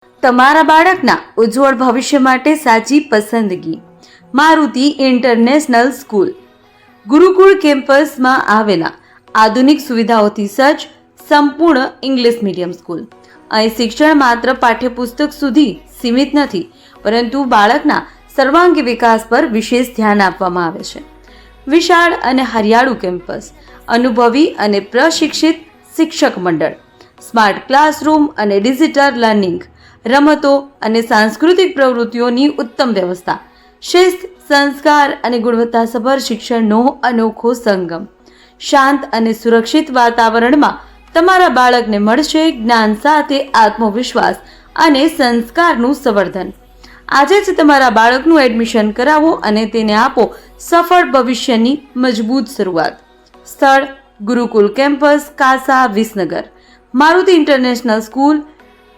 તમારા બાળકના ઉજ્જવળ ભવિષ્ય માટે સાચી પસંદગી મારુતિ ઇન્ટરનેશનલ સ્કૂલ. ગુરુકુળ કેમ્પસમાં આવેલા આધુનિક સુવિધાઓથી સજ્જ સંપૂર્ણ ઇંગ્લિશ મીડિયમ સ્કૂલ. અહીં શિક્ષણ માત્ર પાઠ્યપુસ્તક સુધી સીમિત નથી, પરંતુ બાળકના સર્વાંગી વિકાસ પર વિશેષ ધ્યાન આપવામાં આવે છે. વિશાળ અને હરિયાળું કેમ્પસ, અનુભવી અને પ્રશિક્ષિત શિક્ષક મંડળ, સ્માર્ટ ક્લાસરૂમ અને ડિજિટલ લર્નિંગ, રમતો અને સાંસ્કૃતિક પ્રવૃત્તિઓની ઉત્તમ વ્યવસ્થા, શિસ્ત, સંસ્કાર અને ગુણવત્તાસભર શિક્ષણનો અનોખો સંગમ. શાંત અને સુરક્ષિત વાતાવરણમાં તમારા બાળકને મળશે જ્ઞાન સાથે આત્મવિશ્વાસ અને સંસ્કારનું સંવર્ધન. આજે જ તમારા બાળકનું એડમિશન કરાવો અને તેને આપો સફળ ભવિષ્યની મજબૂત શરૂઆત. સ્થળ: ગુરુકુલ કેમ્પસ, કાસા, વિસનગર. મારુતિ ઇન્ટરનેશનલ સ્કૂલ,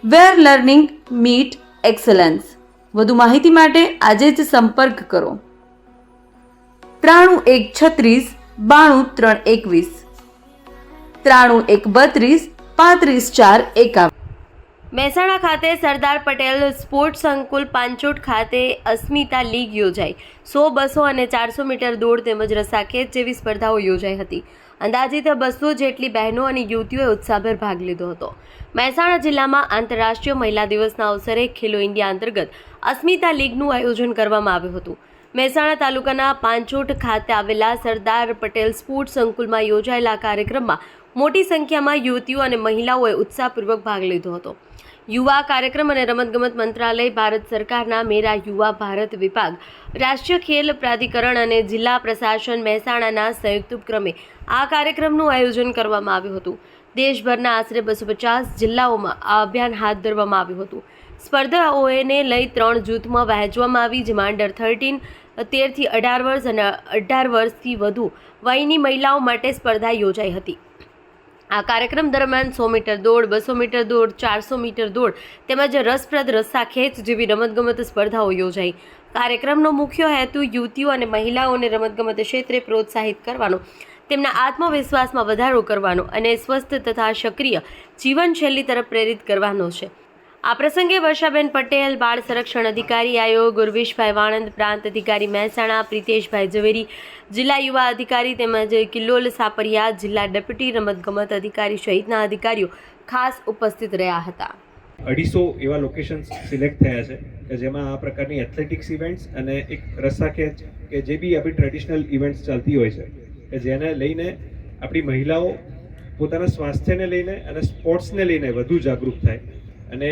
વેર લર્નિંગ મીટ એક્સલન્સ. વધુ માહિતી માટે આજે જ સંપર્ક કરો 9136 92 321 32 35 4 51. મહેસાણા ખાતે સરદાર પટેલ સ્પોર્ટ્સ સંકુલ પાંચોટ ખાતે અસ્મિતા લીગ યોજાઈ. 100, 200 અને 400 મીટર દોડ તેમજ રસ્સાખેંચ જેવી સ્પર્ધાઓ યોજાઈ હતી. અંદાજિત 200 જેટલી બહેનો અને યુવતીઓએ ઉત્સાહભેર ભાગ લીધો હતો. મહેસાણા જિલ્લામાં આંતરરાષ્ટ્રીય મહિલા દિવસના અવસરે ખેલો ઇન્ડિયા અંતર્ગત અસ્મિતા લીગનું આયોજન કરવામાં આવ્યું હતું. મહેસાણા તાલુકાના પાંચોટ ખાતે આવેલા સરદાર પટેલ સ્પોર્ટ્સ સંકુલમાં યોજાયેલા કાર્યક્રમમાં મોટી સંખ્યામાં યુવતીઓ અને મહિલાઓએ ઉત્સાહપૂર્વક ભાગ લીધો હતો. યુવા કાર્યક્રમ અને રમતગમત મંત્રાલય, ભારત સરકારના મેરા યુવા ભારત વિભાગ, રાષ્ટ્રીય ખેલ પ્રાધિકરણ અને જિલ્લા પ્રશાસન મહેસાણાના સંયુક્ત ઉપક્રમે આ કાર્યક્રમનું આયોજન કરવામાં આવ્યું હતું. દેશભરના આશરે 250 જિલ્લાઓમાં આ અભિયાન હાથ ધરવામાં આવ્યું હતું. સ્પર્ધાઓને લઈ 3 જૂથમાં વહેંચવામાં આવી, જેમાં અંડર 13, 13 થી 18 વર્ષ અને 18 વર્ષથી વધુ વયની મહિલાઓ માટે સ્પર્ધા યોજાઈ હતી. આ કાર્યક્રમ દરમિયાન 100 મીટર દોડ, 200 મીટર દોડ, 400 મીટર દોડ તેમજ રસપ્રદ રસ્સાખેંચ જેવી રમતગમત સ્પર્ધાઓ યોજાઈ. કાર્યક્રમનો મુખ્ય હેતુ યુવતીઓ અને મહિલાઓને રમતગમત ક્ષેત્રે પ્રોત્સાહિત કરવાનો, તેમના આત્મવિશ્વાસમાં વધારો કરવાનો અને સ્વસ્થ તથા સક્રિય જીવનશૈલી તરફ પ્રેરિત કરવાનો છે. આ પ્રસંગે વર્ષાબેન પટેલ, બાળ સંરક્ષણ અધિકારી આયોગ, ગુરવીશભાઈ વાણંદ, પ્રાંત અધિકારી મહેસાણા, પ્રિતેશભાઈ ઝવેરી, જિલ્લા યુવા અધિકારી તેમજ કિલ્લોલ સાપરિયા, જિલ્લા ડેપ્યુટી રમતગમત અધિકારી સહિતના અધિકારીઓ ખાસ ઉપસ્થિત રહ્યા હતા. 250 એવા લોકેશન્સ સિલેક્ટ થયા છે કે જેમાં આ પ્રકારની એથ્લેટિક્સ ઇવેન્ટ્સ અને એક રસ્સાખેંચ કે જે બી આપણી ટ્રેડિશનલ ઇવેન્ટ્સ ચાલતી હોય છે કે જેને લઈને આપણી મહિલાઓ પોતાના સ્વાસ્થ્યને લઈને અને સ્પોર્ટ્સને લઈને વધુ જાગૃત થાય અને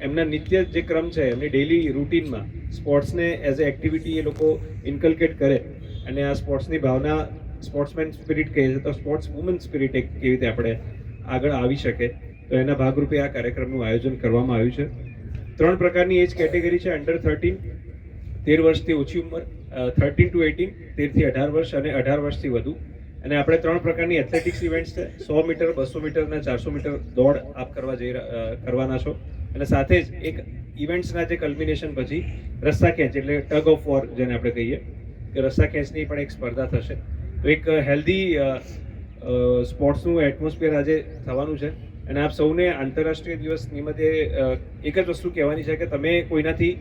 એમના નિત્ય જે ક્રમ છે, એમની ડેઇલી રૂટીનમાં સ્પોર્ટ્સને એઝ એ એક્ટિવિટી એ લોકો ઇન્કલ્કેટ કરે અને આ સ્પોર્ટ્સની ભાવના, સ્પોર્ટ્સમેન સ્પિરિટ કહીએ છીએ તો સ્પોર્ટ્સ વુમન સ્પિરિટ એક કેવી રીતે આપણે આગળ આવી શકે, તો એના ભાગરૂપે આ કાર્યક્રમનું આયોજન કરવામાં આવ્યું છે. 3 પ્રકારની એજ કેટેગરી છે: અંડર 13, 13 વર્ષથી ઓછી ઉંમર, 13 to 18, 13 થી 18 વર્ષ અને 18 વર્ષથી વધુ. અને આપણે 3 પ્રકારની એથ્લેટિક્સ ઇવેન્ટ્સ છે: 100 મીટર, 200 મીટર અને 400 મીટર દોડ આપ કરવાના છો. અને સાથે જ એક ઇવેન્ટ્સના જે કલ્મિનેશન પછી રસ્સાખેંચ એટલે ટગ ઓફ વોર જેને આપણે કહીએ કે રસ્સાખેંચની પણ એક સ્પર્ધા થશે. તો એક હેલ્ધી સ્પોર્ટ્સનું એટમોસ્ફિયર આજે થવાનું છે. અને આપ સૌને આંતરરાષ્ટ્રીય દિવસ નિમિત્તે એક જ વસ્તુ કહેવાની છે કે તમે કોઈનાથી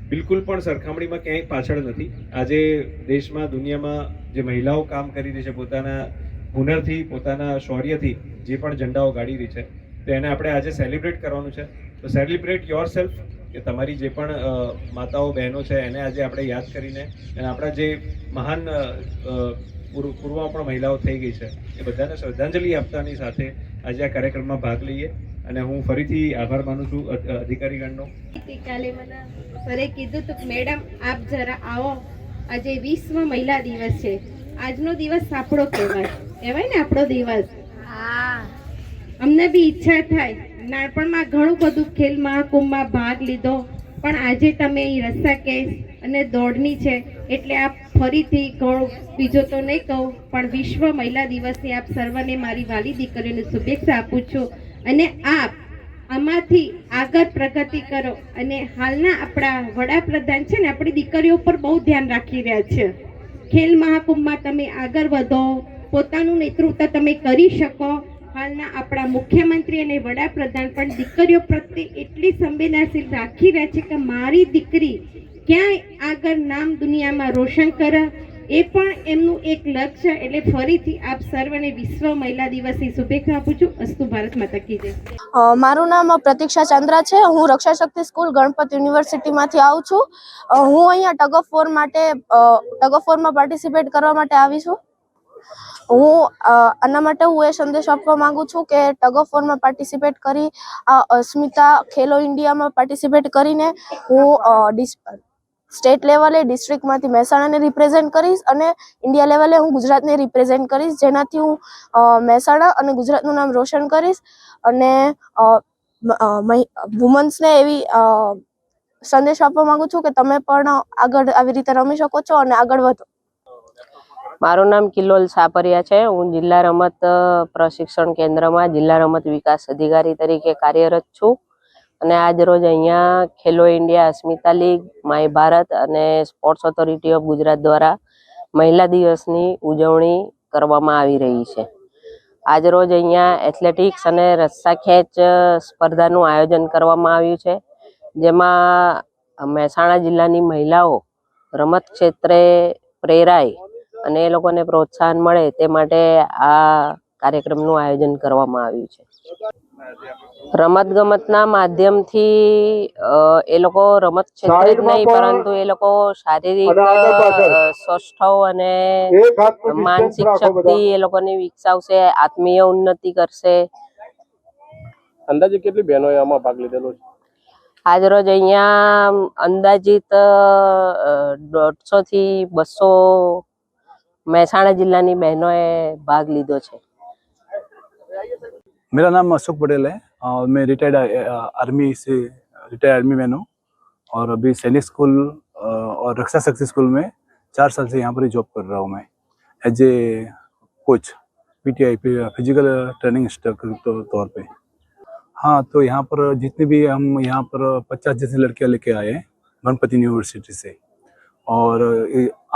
બિલકુલ પણ સરખામણીમાં ક્યાંય પાછળ નથી. આજે દેશમાં, દુનિયામાં જે મહિલાઓ કામ કરી રહી છે, પોતાના હુનરથી, પોતાના શૌર્યથી જે પણ ઝંડાઓ ગાડી રહી છે, તો એને આપણે આજે સેલિબ્રેટ કરવાનું છે. તો સેલિબ્રેટ યોર સેલ્ફ, કે તમારી જે પણ માતાઓ, બહેનો છે એને આજે આપણે યાદ કરીને અને આપણા જે મહાન પૂર્વમાં પણ મહિલાઓ થઈ ગઈ છે એ બધાને શ્રદ્ધાંજલિ આપતાની સાથે આજે આ કાર્યક્રમમાં ભાગ લઈએ. અને હું ફરીથી આભાર માનું છું અધિકારીગણનો. કાલે મને સરે કીધું તો મેડમ આપ જરા આવો, આજે વિશ્વ મહિલા દિવસ છે. આજનો દિવસ આપણો કહેવાય ને, આપણો દિવસ. અમને બી ઈચ્છા થાય, નાનપણમાં ઘણું બધું ખેલ મહાકુંભમાં ભાગ લીધો, પણ આજે તમે રસ્સાખેંચ અને દોડની છે એટલે આપ ફરીથી ઘણું, બીજો તો નહીં કહું, પણ વિશ્વ મહિલા દિવસની આપ સર્વને મારી વાલી દીકરીઓને શુભેચ્છા આપું છું. અને આપ આમાંથી આગળ પ્રગતિ કરો. અને હાલના આપણા વડાપ્રધાન છે ને, આપણી દીકરીઓ પર બહુ ધ્યાન રાખી રહ્યા છે. ખેલ મહાકુંભમાં તમે આગળ વધો, પોતાનું નેતૃત્વ તમે કરી શકો હાલના આપણા મુખ્યમંત્રી અને વડાપ્રધાન પણ દીકરીઓ પ્રત્યે એટલી સંવેદનશીલ રાખી રહ્યા છે કે મારી દીકરી ક્યાંય આગળ નામ દુનિયામાં રોશન કરે, એ પણ એમનું એક લક્ષ્ય. એટલે ફરીથી આપ સર્વને વિશ્વ મહિલા દિવસની શુભેચ્છા આપું છું. અસ્તુ ભારત માતા કી જય. મારું નામ પ્રતીક્ષા ચંદ્રા છે. હું રક્ષા શક્તિ સ્કૂલ ગણપત યુનિવર્સિટીમાંથી આવું છું. હું અહીંયા ટગ ઓફ વોરમાં પાર્ટિસિપેટ કરવા માટે આવી છું. આના માટે હું એ સંદેશ આપવા માંગુ છું કે ટગ ઓફ વોરમાં પાર્ટિસિપેટ કરી, અસ્મિતા ખેલો ઇન્ડિયામાં પાર્ટિસિપેટ કરીને હું સ્ટેટ લેવલે, ડિસ્ટ્રિક્ટમાંથી મહેસાણાને રિપ્રેઝેન્ટ કરીશ અને ઇન્ડિયા લેવલે હું ગુજરાતને રિપ્રેઝેન્ટ કરીશ, જેનાથી હું મહેસાણા અને ગુજરાતનું નામ રોશન કરીશ અને વુમન્સને એવી સંદેશ આપવા માંગુ છું કે તમે પણ આગળ આવી રીતે રમી શકો છો અને આગળ વધો. મારું નામ કિલ્લોલ સાપરિયા છે. હું જિલ્લા રમત પ્રશિક્ષણ કેન્દ્રમાં જિલ્લા રમત વિકાસ અધિકારી તરીકે કાર્યરત છું અને આજ રોજ અહીંયા Khelo India, Asmita league, my Bharat અને સ્પોર્ટ્સ ઓથોરિટી ઓફ ગુજરાત દ્વારા મહિલા દિવસની ઉજવણી કરવામાં આવી રહી છે. આજ રોજ અહીંયા એથ્લેટિક્સ અને રસ્સા ખેંચ સ્પર્ધાનું આયોજન કરવામાં આવ્યું છે, જેમાં મહેસાણા જિલ્લાની મહિલાઓ રમત ક્ષેત્રે પ્રેરાય અને એ લોકોને પ્રોત્સાહન મળે તે માટે આ કાર્યક્રમનું આયોજન કરવામાં આવ્યું છે. રમતગમતના માધ્યમથી એ લોકો રમત ક્ષેત્રે જ નહીં પરંતુ એ લોકો શારીરિક સ્વસ્થ અને માનસિક શક્તિ એ લોકોની વિકસાવશે, આત્મીય ઉન્નતિ કરશે. અંદાજે કેટલી બહેનોએ આમાં ભાગ લીધેલો છે? આજરોજ અહીંયા અંદાજિત 150 થી 200 મહેસાણા જિલ્લાની બહેનોએ ભાગ લીધો છે. मेरा नाम अशोक पटेल है और मैं रिटायर्ड आर्मी मैन हूँ और अभी सैनिक स्कूल और रक्षा शक्ति स्कूल में 4 साल से यहाँ पर जॉब कर रहा हूँ मैं as a coach, PTI physical training instructor तौर पे. हाँ, तो यहाँ पर जितने भी हम यहाँ पर 50 जैसी लड़कियाँ लेके आए हैं गणपत यूनिवर्सिटी से और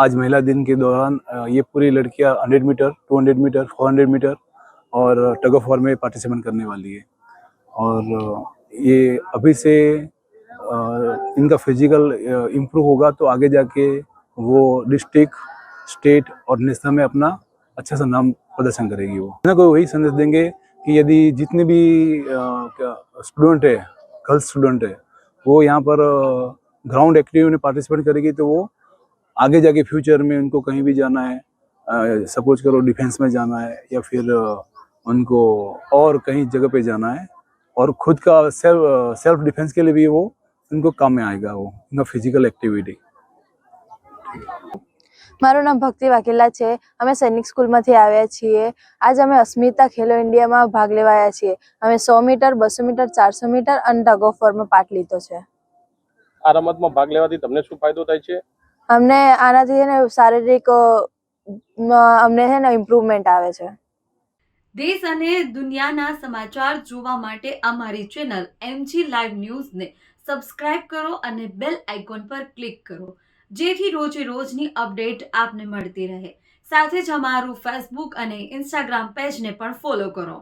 आज महिला दिन के दौरान ये पूरी लड़कियाँ 100 मीटर, 200 मीटर, 400 मीटर और टग ऑफ वॉर में पार्टिसिपेट करने वाली है और ये अभी से इनका फिजिकल इम्प्रूव होगा तो आगे जाके वो डिस्ट्रिक्ट, स्टेट और नेशनल में अपना अच्छा सा नाम प्रदर्शन करेगी. वो ना कोई वही संदेश देंगे कि यदि जितने भी स्टूडेंट है, गर्ल्स स्टूडेंट है, वो यहाँ पर ग्राउंड एक्टिविटी में पार्टिसिपेट करेगी तो वो आगे जाके फ्यूचर में उनको कहीं भी जाना है, सपोज करो डिफेंस में जाना है या फिर उनको और कहीं जगह पे जाना है और खुद का सेल्फ डिफेंस के लिए भी वो उनको काम में आएगा, वो उनका फिजिकल एक्टिविटी. મારું નામ ભક્તિ વાઘેલા છે. અમે સૈનિક સ્કૂલમાંથી આવ્યા છીએ. આજે અમે અસ્મિતા ખેલો ઇન્ડિયામાં ભાગ લેવા આવ્યા છીએ. અમે 100 મીટર, 200 મીટર, 400 મીટર અને ટગ ઓફ વોરમાં પાર્ટ લીધો છે. આ રમતમાં ભાગ લેવાથી તમને શું ફાયદો થાય છે? અમને આનાથી છે ને શારીરિક અમને છે ને ઇમ્પ્રુવમેન્ટ આવે છે. દેશ અને દુનિયાના સમાચાર જોવા માટે અમારી ચેનલ MG લાઈવ ન્યૂઝને સબસ્ક્રાઇબ કરો અને બેલ આઇકોન પર ક્લિક કરો, જેથી રોજે રોજની અપડેટ આપને મળતી રહે. સાથે જ અમારું ફેસબુક અને ઇન્સ્ટાગ્રામ પેજને પણ ફોલો કરો.